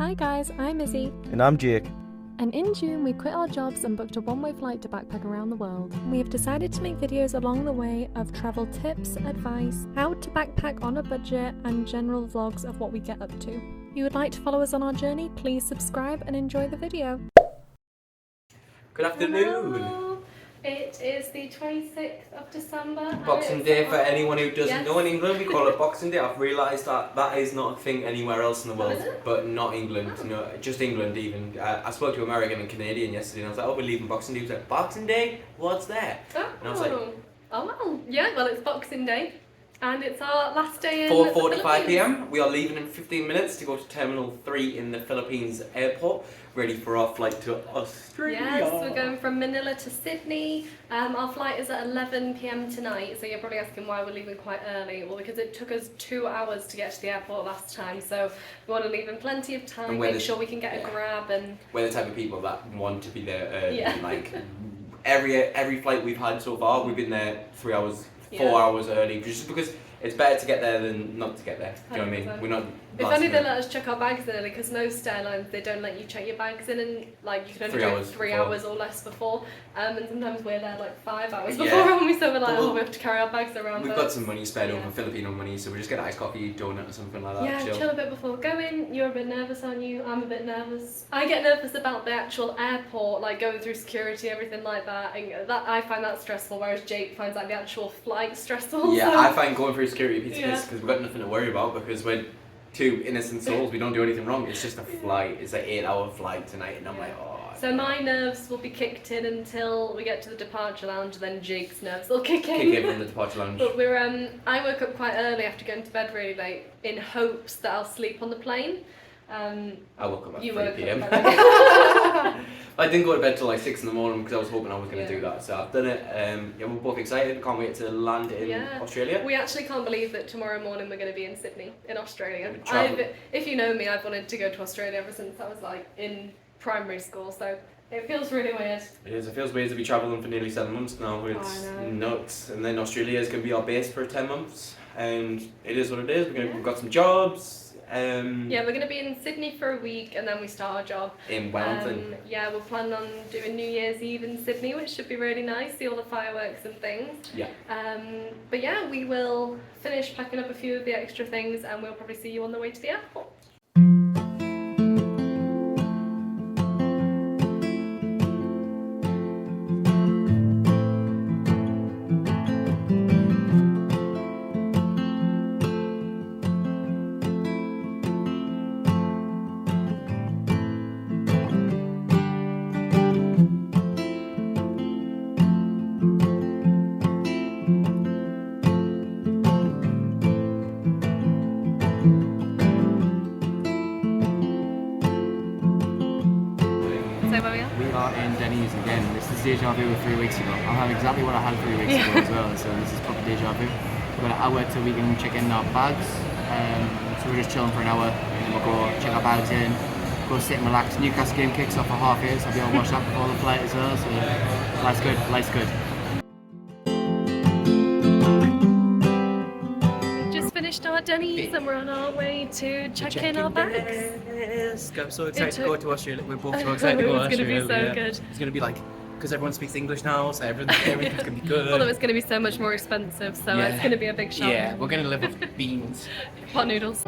Hi guys, I'm Izzy. And I'm Jake. And in June we quit our jobs and booked a one-way flight to backpack around the world. We have decided to make videos along the way of travel tips, advice, how to backpack on a budget, and general vlogs of what we get up to. If you would like to follow us on our journey, please subscribe and enjoy the video. Good afternoon. Hello. It is the 26th of December. Boxing Day for anyone who doesn't Yes. know. In England we call it Boxing Day. I've realised that is not a thing anywhere else in the world, is it? but not England. No, just England even. I spoke to an American and Canadian yesterday and I was like, oh, we're leaving Boxing Day. He was like, Boxing Day? What's that? Oh, And I was like, well, yeah, well it's Boxing Day. And it's our last day in 4:45 p.m. We are leaving in 15 minutes to go to Terminal 3 in the Philippines airport, ready for our flight to Australia. Yes, we're going from Manila to Sydney. Our flight is at 11 p.m. tonight, so you're probably asking why we're leaving quite early. Well, because it took us 2 hours to get to the airport last time, so we want to leave in plenty of time, make sure we can get a grab. And we're the type of people that want to be there early. Yeah. Like every flight we've had so far, we've been there 3 hours. 4 hours early, just because it's better to get there than not to get there. Do you know what I mean? We're not. If only they let us check our bags in early, because most airlines they don't let you check your bags in, and like you can only do it 3 hours or less before. And sometimes we're there like 5 hours before, aren't we? So we're like, we have to carry our bags around. We've got some money spared over, Filipino money, so we just get an iced coffee, donut, or something like that. Yeah, chill a bit before going. You're a bit nervous, aren't you? I'm a bit nervous. I get nervous about the actual airport, like going through security, everything like that. And that I find that stressful, whereas Jake finds like the actual flight stressful. Yeah, so. I find going through security a bit because we've got nothing to worry about, because we're two innocent souls. We don't do anything wrong. It's just a flight. It's an 8-hour flight tonight, and I'm like, oh. So my nerves will be kicked in until we get to the departure lounge, and then Jake's nerves will kick in. Kick in from the departure lounge. But we're I woke up quite early after going to bed really late in hopes that I'll sleep on the plane. I woke up at 3 woke p.m. up I didn't go to bed till like 6 in the morning because I was hoping I was going to do that. So I've done it. Yeah, we're both excited. Can't wait to land in Australia. We actually can't believe that tomorrow morning we're going to be in Sydney, in Australia. If you know me, I've wanted to go to Australia ever since I was like in primary school, so it feels really weird. It is. It feels weird to be travelling for nearly 7 months now. It's nuts. And then Australia is going to be our base for 10 months. And it is what it is. We've got some jobs. Yeah, we're going to be in Sydney for a week and then we start our job in Wellington. Yeah, we're planning on doing New Year's Eve in Sydney, which should be really nice, see all the fireworks and things. Yeah. But yeah, we will finish packing up a few of the extra things and we'll probably see you on the way to the airport. Deja vu of 3 weeks ago. I'll have exactly what I had 3 weeks ago as well, so this is proper deja vu. We've got an hour till we can check in our bags, so we're just chilling for an hour, and then we'll go check our bags in, go sit and relax. Newcastle game kicks off at 8:30, so I'll be able to watch that before the flight as well, so life's good, life's good. Just finished our Denny's and we're on our way to check in our bags. I'm so excited to go to Australia. We're both so excited to go to Australia. It's going to be so good. It's going to be like, because everyone speaks English now, so everything's going to be good. Although it's going to be so much more expensive, so it's going to be a big shock. Yeah, we're going to live with beans. Pot noodles.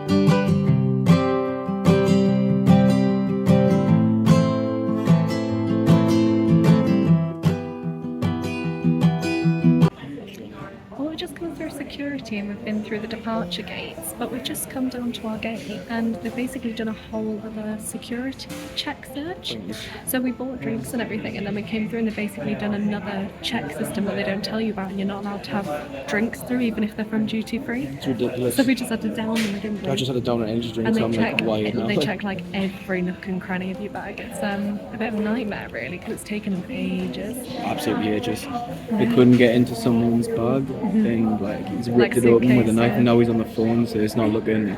We've just come through security and we've been through the departure gates, but we've just come down to our gate and they've basically done a whole other security check search. So we bought drinks and everything, and then we came through and they've basically done another check system that they don't tell you about, and you're not allowed to have drinks through even if they're from duty free. It's ridiculous. So we just had to down them, didn't we? I just had a down an energy drink, and so I'm like, why now? they check like every nook and cranny of your bag. It's a bit of a nightmare really, because it's taken them ages. Absolutely ages. They couldn't get into someone's bag and like he's ripped it open with a knife, and now he's on the phone, so it's not looking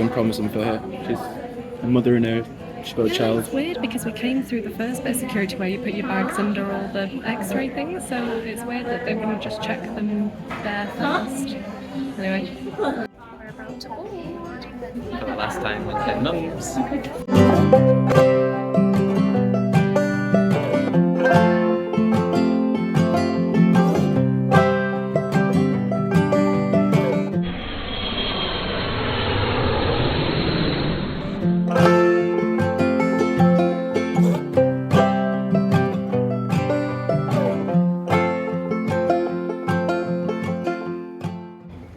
promising for her. She's a mother in her. She's got a child. It's weird because we came through the first bit of security where you put your bags under all the x-ray things, so it's weird that they're going to just check them there first. Anyway. We're get round to board. For the last time in 10 months.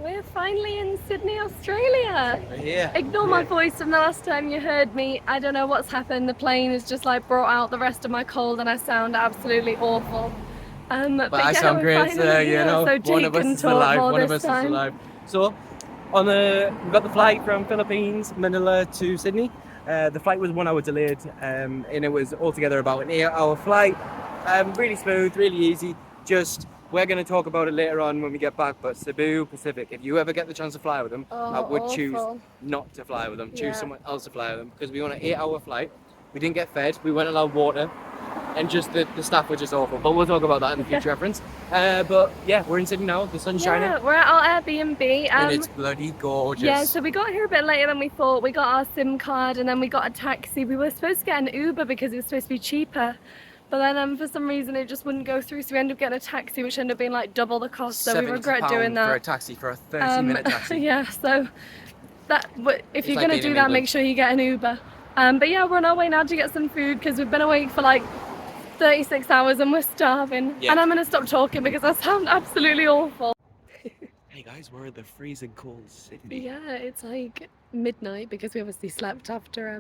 We're finally in Sydney, Australia. Yeah. Ignore my voice from the last time you heard me. I don't know what's happened. The plane has just like brought out the rest of my cold and I sound absolutely awful. But I yeah, sound we're great finally today, you here, know. So One Jake of us can is talk alive. more One of this us is time. alive. So, we got the flight from Philippines, Manila to Sydney. The flight was 1 hour delayed, and it was altogether about an 8-hour flight. Really smooth, really easy. Just we're going to talk about it later on when we get back. But Cebu Pacific, if you ever get the chance to fly with them, I would choose awful. not to fly with them. Choose Yeah. someone else to fly with them because we were on an 8-hour flight. We didn't get fed. We weren't allowed water. And just the staff were just awful. But we'll talk about that in the future reference. But yeah, we're in Sydney now. The sun's shining. Yeah, we're at our Airbnb. And it's bloody gorgeous. Yeah, so we got here a bit later than we thought. We got our SIM card and then we got a taxi. We were supposed to get an Uber because it was supposed to be cheaper. But then for some reason it just wouldn't go through, so we ended up getting a taxi, which ended up being like double the cost. So we regret doing that. for a taxi, for a 30-minute taxi. Yeah, so if you're like gonna being do in that, England. make sure you get an Uber. But yeah, we're on our way now to get some food because we've been awake for like 36 hours and we're starving. Yeah. And I'm gonna stop talking because I sound absolutely awful. Hey guys, we're in the freezing cold Sydney. Yeah, it's like midnight because we obviously slept after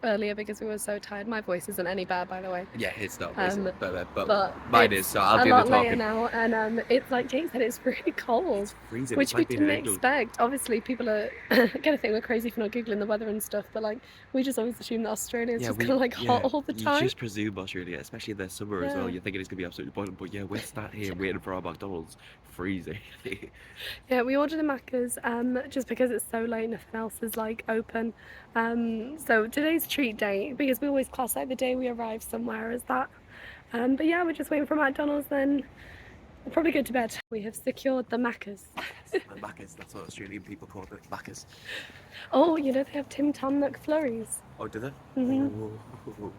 earlier because we were so tired. My voice isn't any bad, by the way. Yeah, it's not, But mine it's is, so I'll a do the lot later talking. now, and it's like Jake said, it's really cold, Freezing. which it's we like being in didn't England. expect. Obviously, people are gonna think we're crazy for not googling the weather and stuff, but like we just always assume that Australia's just kind of like hot all the time. You just presume Australia, especially in their summer as well. Yeah. You're thinking it's going to be absolutely boiling, but yeah, we're sat here waiting for our McDonald's, freezing. Yeah, we ordered the Maccas just because it's so late, nothing else is like open. So today's treat day because we always class like the day we arrive somewhere as that. But yeah, we're just waiting for McDonald's, then we'll probably go to bed. We have secured the Maccas. The Maccas, that's what Australian people call it, Maccas. Oh, you know they have Tim Tam McFlurries. Oh, do they? Mhm. Oh.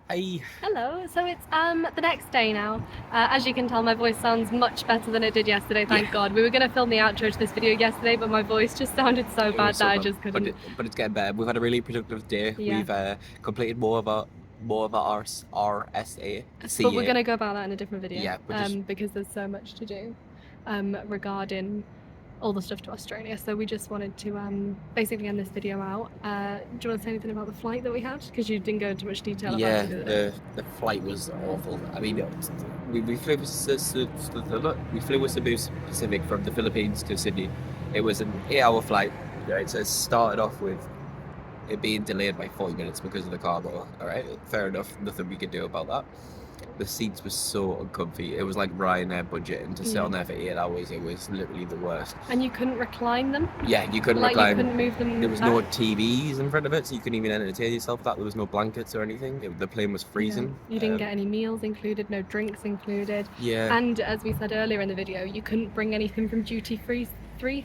Hey. Hello, so it's the next day now. As you can tell, my voice sounds much better than it did yesterday, thank God. We were going to film the outro to this video yesterday, but my voice just sounded so It bad was so that I bad. just couldn't. But it's getting better. We've had a really productive day. Yeah. We've completed more of our RSA. But we're going to go about that in a different video. Yeah, but just- because there's so much to do regarding all the stuff to Australia. So we just wanted to basically end this video out. Do you want to say anything about the flight that we had? Because you didn't go into much detail Yeah, about it. the flight was awful. I mean, we flew with Cebu Pacific from the Philippines to Sydney. It was an 8-hour flight. Right, so it started off with it being delayed by 40 minutes because of the cargo. All right, fair enough. Nothing we could do about that. The seats were so uncomfy. It was like Ryanair budget, and to sit on there for 8 hours, it was literally the worst. And you couldn't recline them? Yeah, you couldn't Like recline. you couldn't move them There was back? no TVs in front of it, so you couldn't even entertain yourself with that. There was no blankets or anything. The plane was freezing. You didn't get any meals included, no drinks included. Yeah. And as we said earlier in the video, you couldn't bring anything from duty free through.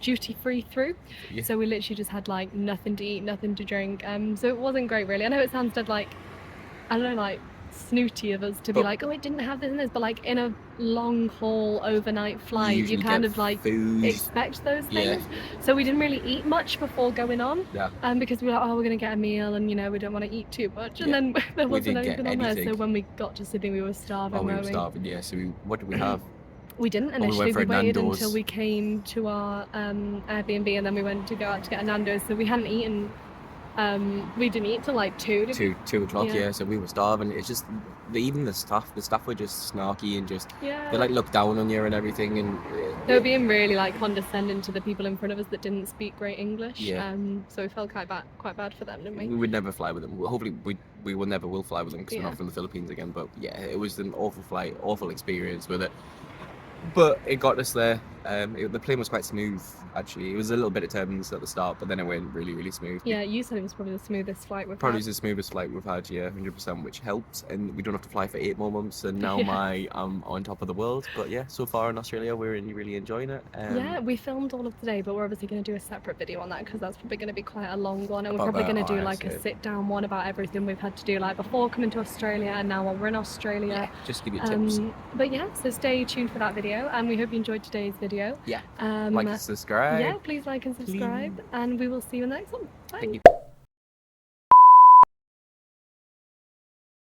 Yeah. So we literally just had like nothing to eat, nothing to drink. So it wasn't great really. I know it sounds dead like, I don't know, like snooty of us to be But- like, oh, it didn't have this and this, but like in a long haul overnight flight, you usually kind get of like food. expect those Yeah. things. So we didn't really eat much before going on. Yeah. Because we were like, oh, we're gonna get a meal, and you know we don't want to eat too much, and Yeah. then there We wasn't didn't get anything on there. So anything. when we got to Sydney, we were starving. Oh, we were weren't starving. Yeah. So what did we have? We didn't we went initially. for We a waited Nando's. until we came to our Airbnb, and then we went to go out to get a Nando's. So we hadn't eaten. We didn't eat till like 2. did we? 2 o'clock. Yeah. Yeah. So we were starving. It's just even the staff were just snarky and just Yeah. they like looked down on you and everything, and They were being really like condescending to the people in front of us that didn't speak great English. Yeah. So we felt quite bad for them, didn't we we? would never fly with them. Well, hopefully we will never will fly with them because Yeah. we're not from the Philippines again. But yeah, it was an awful flight, awful experience with it. But it got us there. The plane was quite smooth, actually. It was a little bit of turbulence at the start, but then it went really, really smooth. Yeah, you said it was probably the smoothest flight we've Probably had. the smoothest flight we've had, yeah, 100%, which helps. And we don't have to fly for 8 more months. And now Yeah. I'm on top of the world. But yeah, so far in Australia, we're really, really enjoying it. Yeah, we filmed all of today, but we're obviously going to do a separate video on that because that's probably going to be quite a long one. And we're About probably that, going to do oh, like a that's it. sit down one about everything we've had to do, like before coming to Australia and now while we're in Australia. Just give you tips. But yeah, so stay tuned for that video, and we hope you enjoyed today's video. Yeah. Like and subscribe. Yeah, please like and subscribe, and we will see you in the next one. Bye. Thank you.